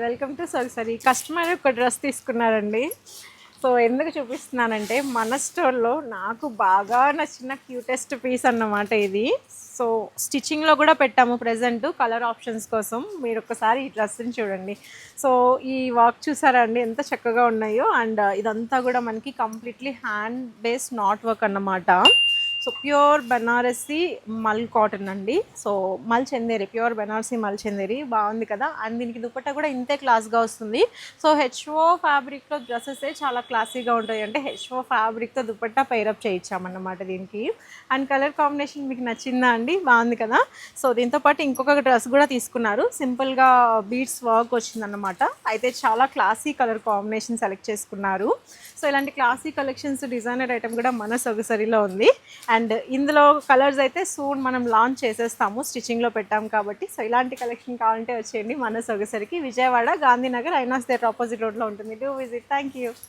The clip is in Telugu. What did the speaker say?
Welcome to Sogasari. కస్టమర్ ఒక డ్రెస్ తీసుకున్నారండి. సో ఎందుకు చూపిస్తున్నానంటే మన స్టోర్లో నాకు బాగా నచ్చిన క్యూటెస్ట్ పీస్ అన్నమాట ఇది. సో స్టిచ్చింగ్లో కూడా పెట్టాము ప్రజెంట్ కలర్ ఆప్షన్స్ కోసం. మీరు ఒకసారి ఈ డ్రెస్ని చూడండి. సో ఈ వర్క్ చూసారా అండి ఎంత చక్కగా ఉన్నాయో. అండ్ ఇదంతా కూడా మనకి completely hand based not work అన్నమాట. సో ప్యూర్ బనారసి మల్ కాటన్ అండి. సో మల్ చందేరి, ప్యూర్ బనారసి మల్ చందేరి బాగుంది కదా. అండ్ దీనికి దుపట్టా కూడా ఇంతే క్లాస్గా వస్తుంది. సో హెచ్ఓ ఫ్యాబ్రిక్లో డ్రెస్సెస్ చాలా క్లాసీగా ఉంటాయి. అంటే హెచ్ఓ ఫ్యాబ్రిక్తో దుపట్టా పైరప్ చేయించామన్నమాట దీనికి. అండ్ కలర్ కాంబినేషన్ మీకు నచ్చిందా అండి? బాగుంది కదా. సో దీంతోపాటు ఇంకొక డ్రెస్ కూడా తీసుకున్నారు. సింపుల్గా బీడ్స్ వర్క్ వచ్చిందన్నమాట. అయితే చాలా క్లాసీ కలర్ కాంబినేషన్ సెలెక్ట్ చేసుకున్నారు. సో ఇలాంటి క్లాసీ కలెక్షన్స్ డిజైనర్ ఐటమ్ కూడా మన సొగసరిలో ఉంది. అండ్ ఇందులో కలర్స్ అయితే సూన్ మనం లాంచ్ చేసేస్తాము, స్టిచ్చింగ్లో పెట్టాం కాబట్టి. సో ఇలాంటి కలెక్షన్ కావాలంటే వచ్చేయండి మన సొగసరికి. విజయవాడ గాంధీనగర్ ఐనాస్ థియేటర్ ఆపోజిట్ రోడ్లో ఉంటుంది. Do visit. Thank you.